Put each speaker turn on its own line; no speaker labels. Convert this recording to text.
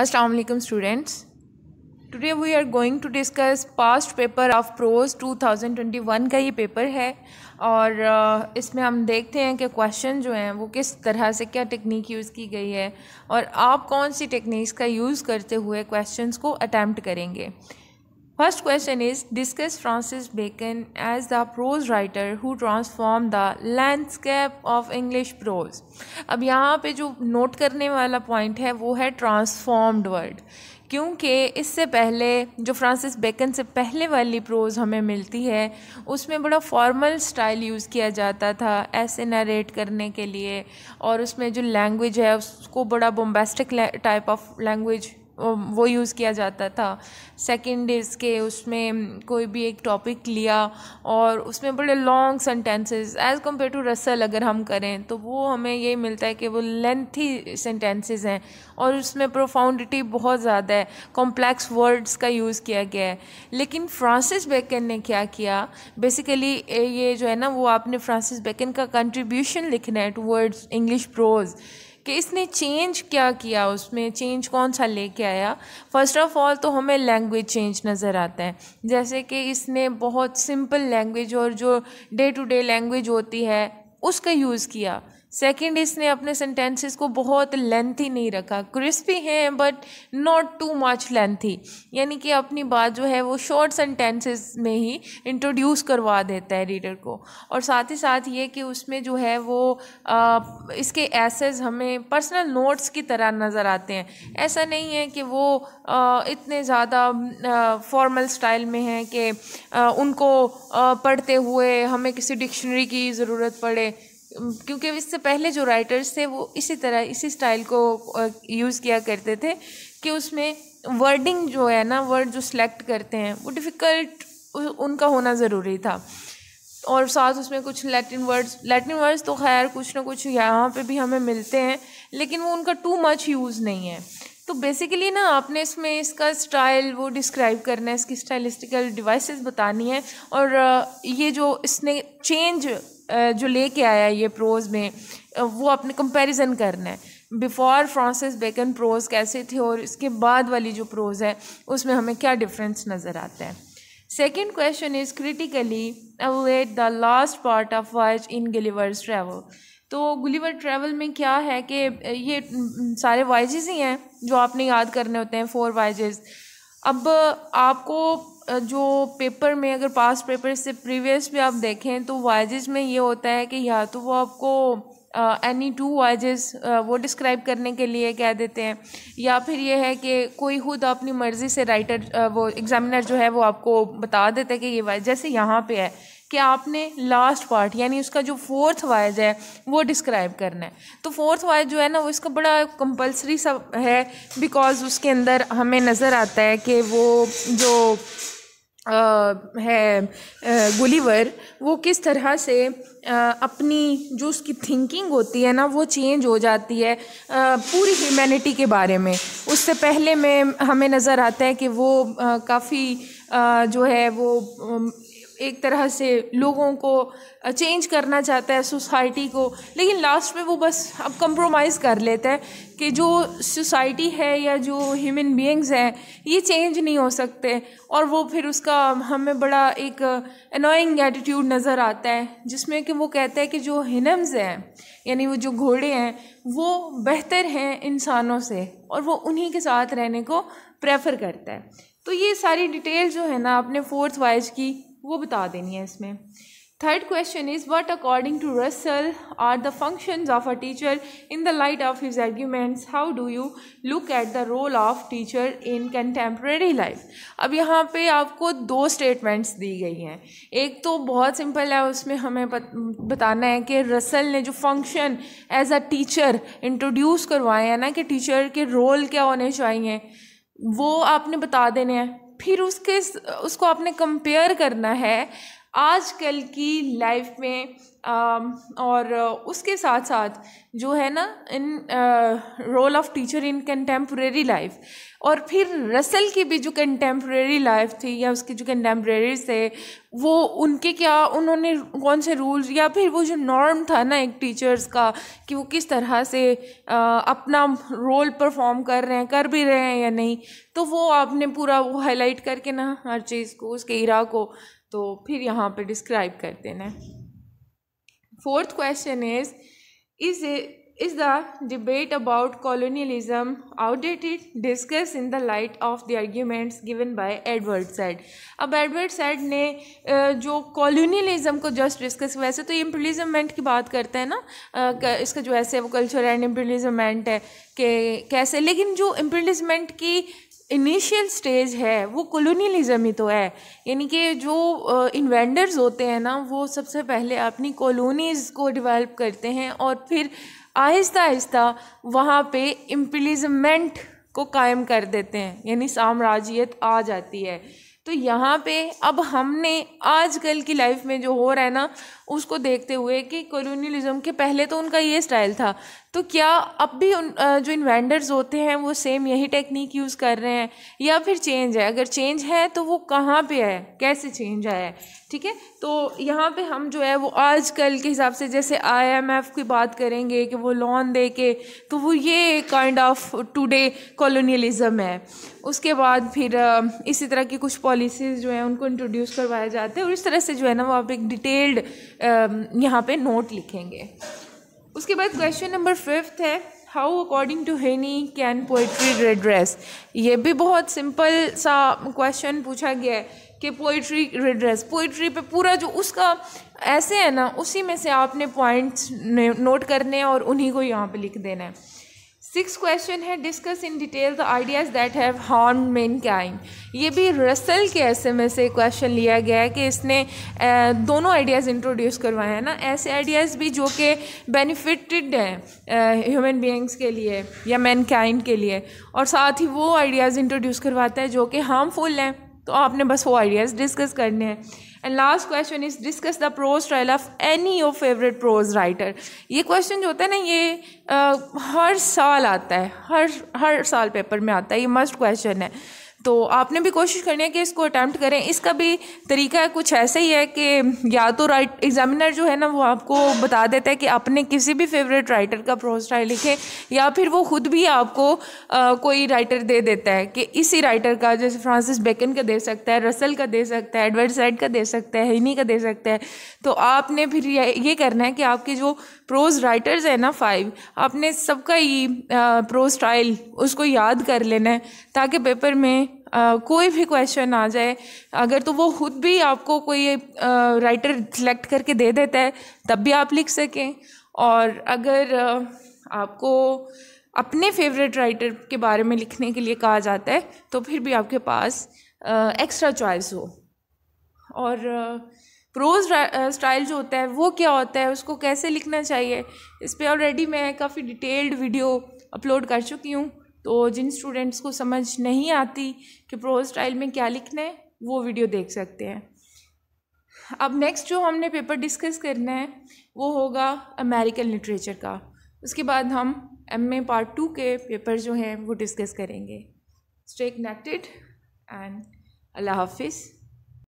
Assalamu alaikum students. Today we are going to discuss past paper of prose 2021 का ये paper है और इसमें हम देखते हैं कि क्वेश्चन जो हैं वो किस तरह से क्या टेक्निक यूज़ की गई है और आप कौन सी टेक्निक्स का यूज़ करते हुए क्वेश्चंस को अटैम्प्ट करेंगे. First question is, discuss Francis Bacon as the prose writer who transformed the landscape of English prose. अब यहाँ पे जो नोट करने वाला पॉइंट है वो है ट्रांसफॉर्म्ड वर्ड, क्योंकि इससे पहले जो फ्रांसिस बेकन से पहले वाली प्रोज हमें मिलती है उसमें बड़ा फॉर्मल स्टाइल यूज़ किया जाता था ऐसे नरेट करने के लिए, और उसमें जो लैंग्वेज है उसको बड़ा बोम्बास्टिक टाइप ऑफ लैंग्वेज वो यूज़ किया जाता था. सेकंड इज़ के उसमें कोई भी एक टॉपिक लिया और उसमें बड़े long sentences as compare to Russell अगर हम करें तो वो हमें ये मिलता है कि वो लेंथी सेंटेंसेस हैं और उसमें प्रोफाउंडिटी बहुत ज़्यादा है, कॉम्प्लेक्स वर्ड्स का यूज़ किया गया है. लेकिन फ्रांसिस बेकन ने क्या किया, बेसिकली ये जो है ना वो आपने फ्रांसिस बेकन का कंट्रीब्यूशन लिखना है टुवर्ड्स इंग्लिश प्रोज कि इसने चेंज क्या किया, उसमें चेंज कौन सा लेके आया. फ़र्स्ट ऑफ ऑल तो हमें लैंग्वेज चेंज नज़र आता है, जैसे कि इसने बहुत सिंपल लैंग्वेज और जो डे टू डे लैंग्वेज होती है उसका यूज़ किया. सेकंड, इसने अपने सेंटेंसेस को बहुत लेंथी नहीं रखा, क्रिस्पी हैं but not too much lengthy, यानी कि अपनी बात जो है वो शॉर्ट सेंटेंसेस में ही इंट्रोड्यूस करवा देता है रीडर को. और साथ ही साथ ये कि उसमें जो है वो इसके एसेस हमें पर्सनल नोट्स की तरह नज़र आते हैं. ऐसा नहीं है कि वो इतने ज़्यादा फॉर्मल स्टाइल में हैं कि उनको पढ़ते हुए हमें किसी डिक्शनरी की ज़रूरत पड़े, क्योंकि इससे पहले जो राइटर्स थे वो इसी तरह इसी स्टाइल को यूज़ किया करते थे कि उसमें वर्डिंग जो है ना, वर्ड जो सिलेक्ट करते हैं वो डिफ़िकल्ट उनका होना ज़रूरी था. और साथ उसमें कुछ लैटिन वर्ड्स तो खैर कुछ ना कुछ यहाँ पे भी हमें मिलते हैं, लेकिन वो उनका टू मच यूज़ नहीं है. तो बेसिकली ना आपने इसमें इसका स्टाइल वो डिस्क्राइब करना है, इसकी स्टाइलिस्टिकल डिवाइसेस बतानी है, और ये जो इसने चेंज जो लेके आया ये प्रोज में वो अपने कंपैरिजन करना है. बिफोर फ्रांसिस बेकन प्रोज कैसे थे और इसके बाद वाली जो प्रोज है उसमें हमें क्या डिफरेंस नज़र आता है. Second question is critically evaluate the last part of voyage in Gulliver's travel. तो गुलिवर ट्रैवल में क्या है कि ये सारे वॉयजेस ही हैं जो आपने याद करने होते हैं, 4 वॉयजेस. अब आपको जो पेपर में अगर पास्ट पेपर से प्रीवियस भी आप देखें तो वॉयजेस में ये होता है कि या तो वो आपको एनी 2 वॉयजेस वो डिस्क्राइब करने के लिए कह देते हैं, या फिर ये है कि कोई खुद अपनी मर्ज़ी से राइटर वो एग्ज़ामिनर जो है वो आपको बता देता है कि ये वॉयज, जैसे यहाँ पे है कि आपने लास्ट पार्ट यानी उसका जो 4th वॉयज है वो डिस्क्राइब करना है. तो 4th वॉयज जो है ना वो इसका बड़ा कंपल्सरी सा है, बिकॉज़ उसके अंदर हमें नज़र आता है कि वो जो है गुलिवर वो किस तरह से अपनी जो उसकी थिंकिंग होती है ना वो चेंज हो जाती है पूरी ह्यूमैनिटी के बारे में. उससे पहले में हमें नज़र आता है कि वो काफ़ी जो है वो एक तरह से लोगों को चेंज करना चाहता है, सोसाइटी को, लेकिन लास्ट में वो बस अब कंप्रोमाइज़ कर लेता है कि जो सोसाइटी है या जो ह्यूमन बीइंग्स हैं ये चेंज नहीं हो सकते. और वो फिर उसका हमें बड़ा एक अनोइंग एटीट्यूड नज़र आता है जिसमें कि वो कहता है कि जो हिनम्स हैं यानी वो जो घोड़े हैं वो बेहतर हैं इंसानों से और वो उन्हीं के साथ रहने को प्रेफर करता है. तो ये सारी डिटेल जो है ना आपने 4th वॉयज की वो बता देनी है इसमें. Third question is what according to Russell are the functions of a teacher in the light of his arguments, how do you look at the role of teacher in contemporary life. अब यहाँ पे आपको 2 statements दी गई हैं. एक तो बहुत simple है, उसमें हमें बताना है कि रसल ने जो function as a teacher introduce करवाए हैं ना कि टीचर के रोल क्या होने चाहिए वो आपने बता देने हैं. फिर उसको आपने कंपेयर करना है आजकल की लाइफ में और उसके साथ साथ जो है ना in role of teacher in contemporary life, और फिर रसल की भी जो कंटेम्प्रेरी लाइफ थी या उसके जो कंटेम्प्रेरीज थे वो उनके क्या, उन्होंने कौन से रूल्स या फिर वो जो नॉर्म था ना एक टीचर्स का कि वो किस तरह से अपना रोल परफॉर्म कर रहे हैं, कर भी रहे हैं या नहीं, तो वो आपने पूरा वो हाईलाइट करके ना हर चीज़ को, उसके इरा को, तो फिर यहाँ पे डिस्क्राइब कर देना है। Fourth question is the debate about colonialism outdated? Discuss in the light of the arguments given by Edward Said. अब एडवर्ड सैड ने जो कॉलोनियलिज्म को जस्ट डिस्कस, वैसे तो ये इम्पीरियलिज्मेंट की बात करता है ना, इसका जो ऐसे वो कल्चर एंड इम्पीरियलिज्मेंट है कि कैसे, लेकिन जो इम्पीरियलिज्मेंट की इनिशियल स्टेज है वो कॉलोनियलिज्म ही तो है। यानी कि जो इन्वेंडर्स होते हैं ना वो सबसे पहले अपनी कॉलोनीज़ को डेवलप करते हैं और फिर आहिस्ता आहिस्ता वहाँ पे इम्पीरियलिज्मेंट को कायम कर देते हैं, यानी साम्राज्यियत आ जाती है। तो यहाँ पे अब हमने आजकल की लाइफ में जो हो रहा है ना उसको देखते हुए कि कॉलोनियलिज्म के पहले तो उनका ये स्टाइल था, तो क्या अब भी उन जो इन्वेंडर्स होते हैं वो सेम यही टेक्निक यूज़ कर रहे हैं या फिर चेंज है? अगर चेंज है तो वो कहाँ पे है, कैसे चेंज आया है? ठीक है, तो यहाँ पे हम जो है वो आजकल के हिसाब से जैसे IMF की बात करेंगे कि वो लोन दे के, तो वो ये काइंड ऑफ टुडे कॉलोनियलिज्म है। उसके बाद फिर इसी तरह की कुछ पॉलिसीज़ जो हैं उनको इंट्रोड्यूस करवाए जाते हैं और इस तरह से जो है ना वो आप एक डिटेल्ड यहाँ पे नोट लिखेंगे। उसके बाद क्वेश्चन नंबर 5 है, हाउ अकॉर्डिंग टू हेनी कैन पोइट्री रिड्रेस? ये भी बहुत सिंपल सा क्वेश्चन पूछा गया है कि पोइट्री रिड्रेस, पोइट्री पे पूरा जो उसका ऐसे है ना उसी में से आपने पॉइंट्स नोट करने हैं और उन्हीं को यहाँ पे लिख देना है। 6th क्वेश्चन है, discuss in detail the ideas that have harmed Mankind. ये भी रसल के ऐसे में से क्वेश्चन लिया गया है कि इसने दोनों आइडियाज़ इंट्रोड्यूस करवाए हैं ना, ऐसे आइडियाज़ भी जो कि बेनिफिटेड हैं ह्यूमन बीइंग्स के लिए या मैनकाइंड के लिए, और साथ ही वो आइडियाज़ इंट्रोड्यूस करवाता है जो कि हार्मफुल हैं, तो आपने बस वो आइडियाज़ डिस्कस करने हैं। And last question is discuss the prose style of any your favourite prose writer. ये क्वेश्चन जो होता है ना ये हर साल आता है, हर साल पेपर में आता है, ये मस्ट क्वेश्चन है, तो आपने भी कोशिश करनी है कि इसको अटैम्प्ट करें। इसका भी तरीका कुछ ऐसा ही है कि या तो एग्जामिनर जो है ना वो आपको बता देता है कि अपने किसी भी फेवरेट राइटर का प्रोज स्टाइल लिखें, या फिर वो खुद भी आपको कोई राइटर दे देता है कि इसी राइटर का, जैसे फ्रांसिस बेकन का दे सकता है, रसल का दे सकता है, एडवर्ड सैड का दे सकता है, हेनी का दे सकता है। तो आपने फिर ये करना है कि आपके जो प्रोज राइटर्स है ना 5, आपने सबका ही प्रोज स्टाइल उसको याद कर लेना है ताकि पेपर में कोई भी क्वेश्चन आ जाए, अगर तो वो खुद भी आपको कोई राइटर सिलेक्ट करके दे देता है तब भी आप लिख सकें, और अगर आपको अपने फेवरेट राइटर के बारे में लिखने के लिए कहा जाता है तो फिर भी आपके पास एक्स्ट्रा चॉइस हो। और प्रोज स्टाइल जो होता है वो क्या होता है, उसको कैसे लिखना चाहिए, इस पर ऑलरेडी मैं काफ़ी डिटेल्ड वीडियो अपलोड कर चुकी हूँ, तो जिन स्टूडेंट्स को समझ नहीं आती कि प्रोज स्टाइल में क्या लिखना है वो वीडियो देख सकते हैं। अब नेक्स्ट जो हमने पेपर डिस्कस करना है वो होगा अमेरिकन लिटरेचर का, उसके बाद हम MA पार्ट 2 के पेपर जो हैं वो डिस्कस करेंगे। स्टे कनेक्टेड एंड अल्लाह हाफिज़।